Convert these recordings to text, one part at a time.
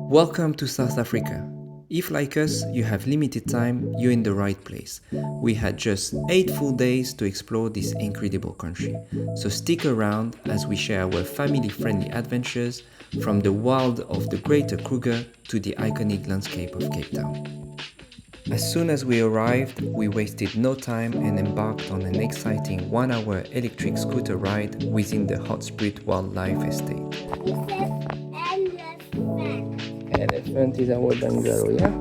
Welcome to South Africa. If like us, you have limited time, you're in the right place. We had just 8 full days to explore this incredible country. So stick around as we share our family-friendly adventures from the wild of the Greater Kruger to the iconic landscape of Cape Town. As soon as we arrived, we wasted no time and embarked on an exciting 1-hour electric scooter ride within the Hoedspruit wildlife estate. Elephant is our bungalow, yeah?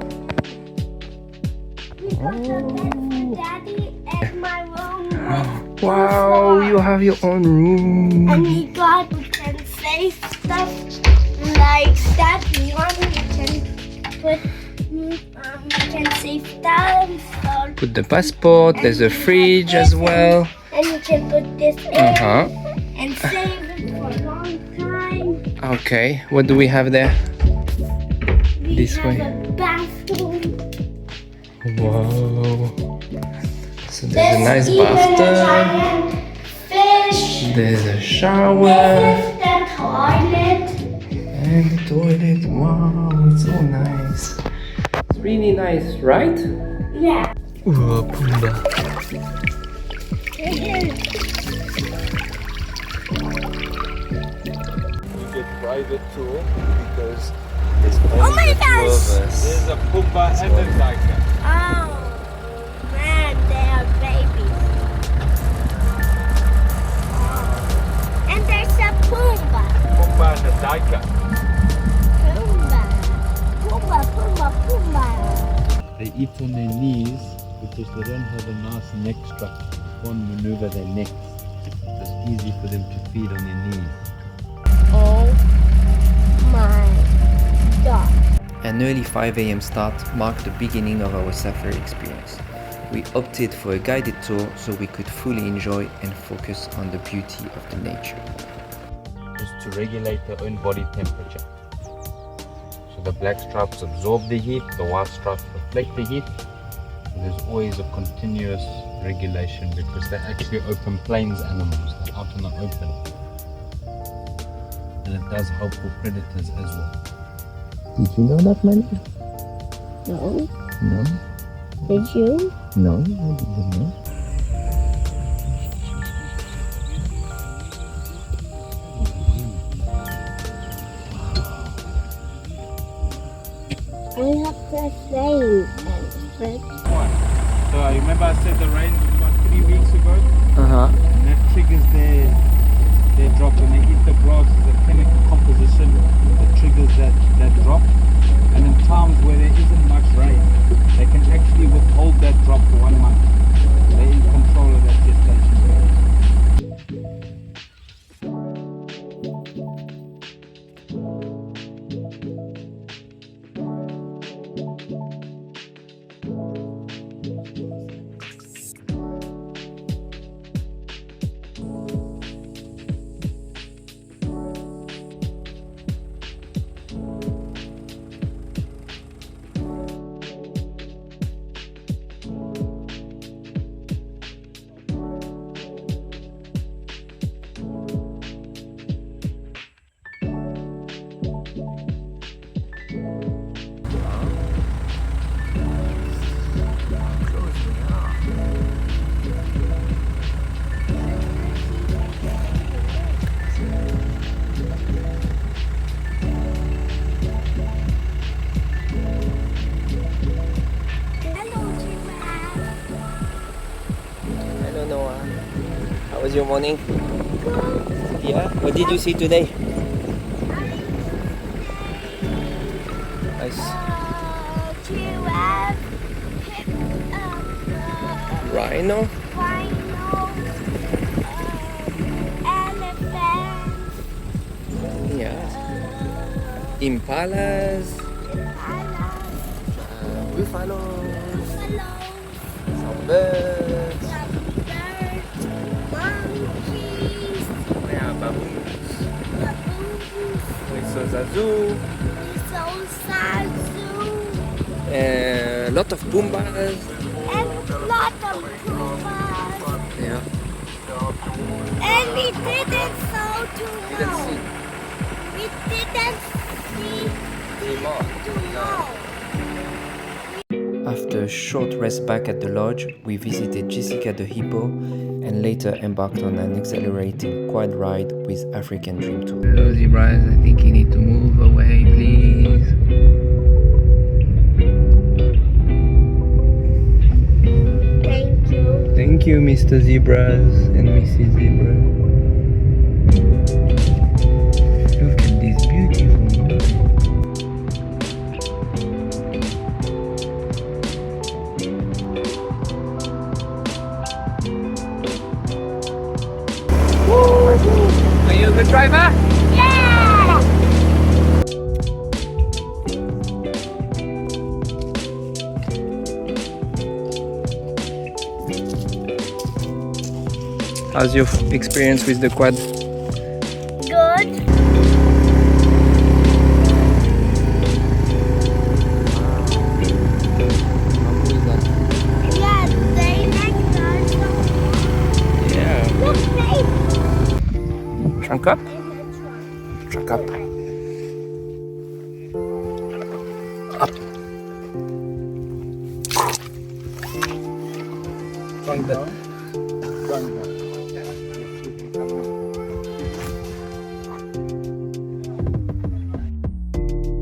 Daddy and my room. Wow, you have your own room. And we can save stuff like that. We can save stamps. Put the passport, there's a fridge as well. And you can put this in and save it for a long time. Okay, what do we have there? This way. A bathroom. Wow. So there's a nice bathtub. Fish. There's a shower. This is the toilet. And the toilet. Wow, it's so nice. It's really nice, right? Yeah. Ooh, Pumbaa. We get private tour because there's only Oh my the two of gosh! us. There's a Pumbaa and a tiger. Oh, man, they are babies. Oh. And there's a Pumbaa. Pumbaa and a tiger. Pumbaa. They eat on their knees because they don't have a nice neck structure. They can't maneuver their necks. So it's easy for them to feed on their knees. Oh my God. An early 5 a.m. start marked the beginning of our safari experience. We opted for a guided tour so we could fully enjoy and focus on the beauty of the nature. Is to regulate their own body temperature. So the black stripes absorb the heat, the white stripes reflect the heat. And there's always a continuous regulation because they're actually open plains animals, they're out in the open. And it does help for predators as well. Did you know that, man? No. No. Did you? No, I didn't know. I have the same, Alfred. So I remember I said the rain was about 3 weeks ago. And that triggers their drop. When they eat the grass, there's a chemical composition that triggers that drop. And in times where there isn't much rain, they can actually withhold that drop for 1 month. They're in control of that gestation period. Hello, Noah. How was your morning? Yeah? What did you see today? Nice. Giraffe, Rhino? rhino, elephants, Yeah. Impalas? Buffaloes? Some birds? monkeys, Yeah, baboons. baboons, So Zazu. A lot of Pumbaas. and a lot of Pumbaa. Yeah. And we didn't so to Didn't know. see. We didn't see After a short rest back at the lodge, we visited Jessica the hippo and later embarked on an exhilarating quad ride with African Dream Tour. Hello zebras, I think you need to move away, please. Thank you. Thank you, Mr. Zebras and Mrs. Zebra. Look at this beautiful mountain. Are you a good driver? Yeah! How's your experience with the quad? Good. Yeah, they next us. Yeah. Look, they Trunk up? in the trunk. Trunk up. Up. Trunk down.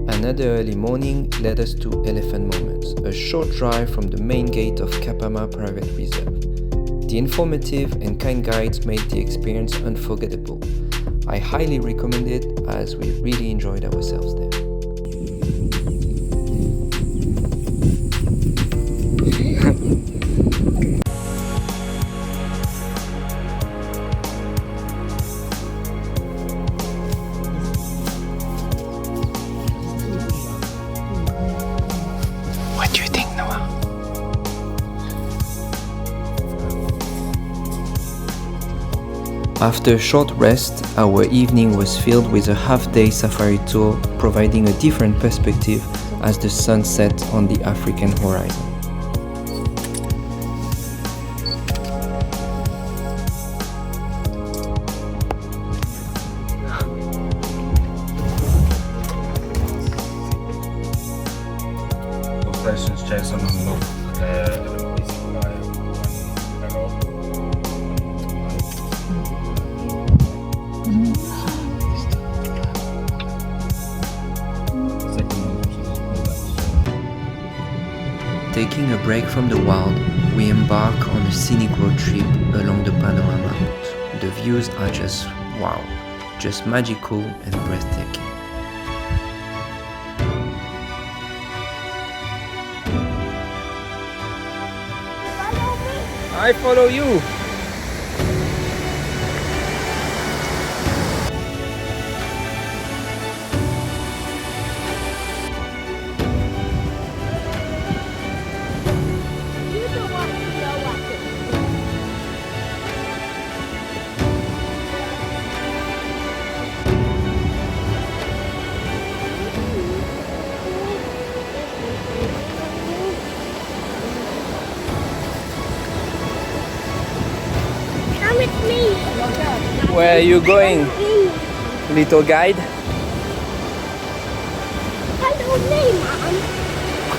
Another early morning led us to Elephant Moments, a short drive from the main gate of Kapama Private Reserve. The informative and kind guides made the experience unforgettable. I highly recommend it as we really enjoyed ourselves there. What do you think, Noah? After a short rest, our evening was filled with a half-day safari tour, providing a different perspective as the sun set on the African horizon. Taking a break from the wild, we embark on a scenic road trip along the Panorama Route. The views are just wow, just magical and breathtaking. Follow me. I follow you. You don't want to know what to do. Come with me. Where are you going, Follow little guide? me, Mom.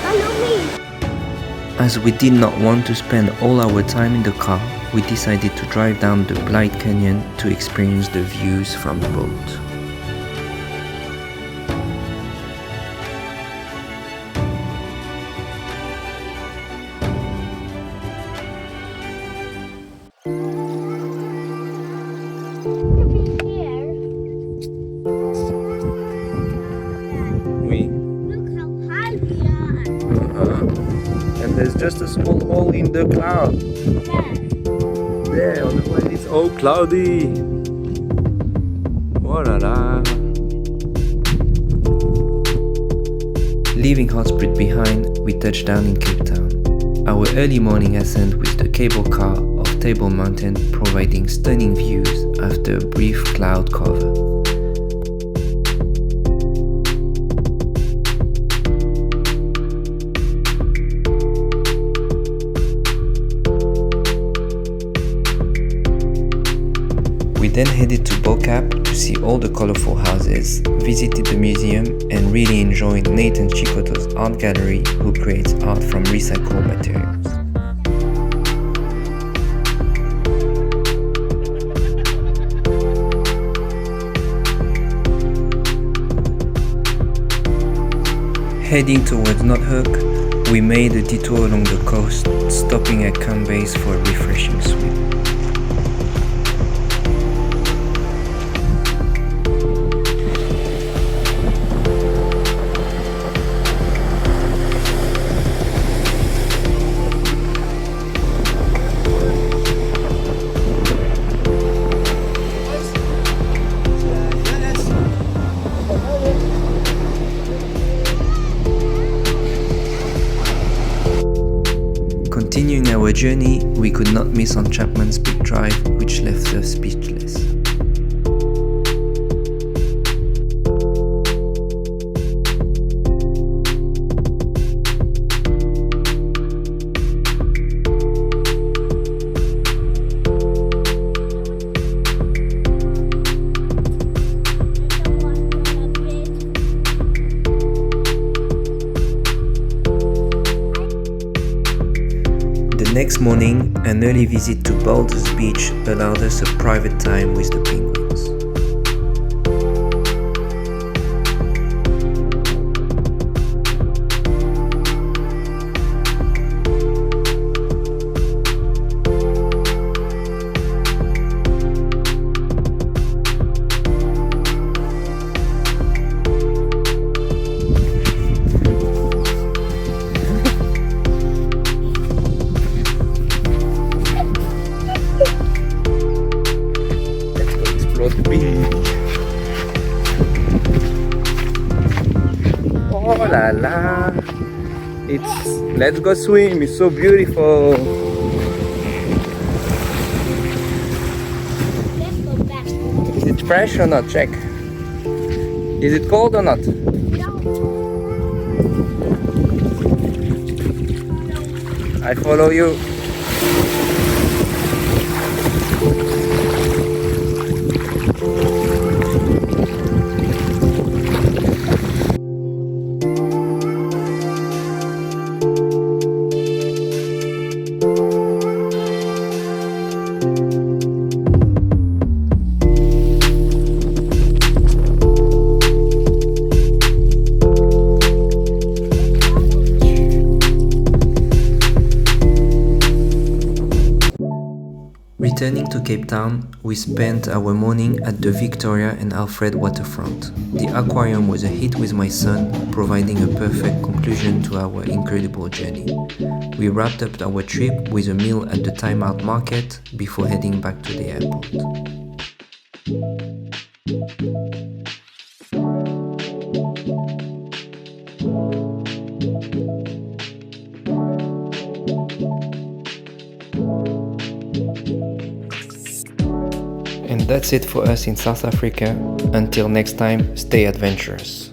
Follow me. As we did not want to spend all our time in the car, we decided to drive down the Blight Canyon to experience the views from the boat. To be here. We Look how high we are. and there's just a small hole in the cloud. There. There, otherwise it's all cloudy. Oh la la. Leaving Hoedspruit behind, we touched down in Cape Town. Our early morning ascent with the cable car of Table Mountain providing stunning views after a brief cloud cover. We then headed to Bo-Kaap to see all the colorful houses, visited the museum, and really enjoyed Nathan Chikoto's art gallery, who creates art from recycled materials. Heading towards Noordhoek, we made a detour along the coast, stopping at Camp Base for a refreshing swim. Continuing our journey, we could not miss on Chapman's big drive, which left us speechless. The next morning, an early visit to Boulders Beach allowed us a private time with the penguins. Oh la la! Let's go swim, it's so beautiful! Let's go back. Is it fresh or not? Check. Is it cold or not? I follow you. Returning to Cape Town, we spent our morning at the Victoria and Alfred Waterfront. The aquarium was a hit with my son, providing a perfect conclusion to our incredible journey. We wrapped up our trip with a meal at the Time Out Market before heading back to the airport. And that's it for us in South Africa. Until next time, stay adventurous.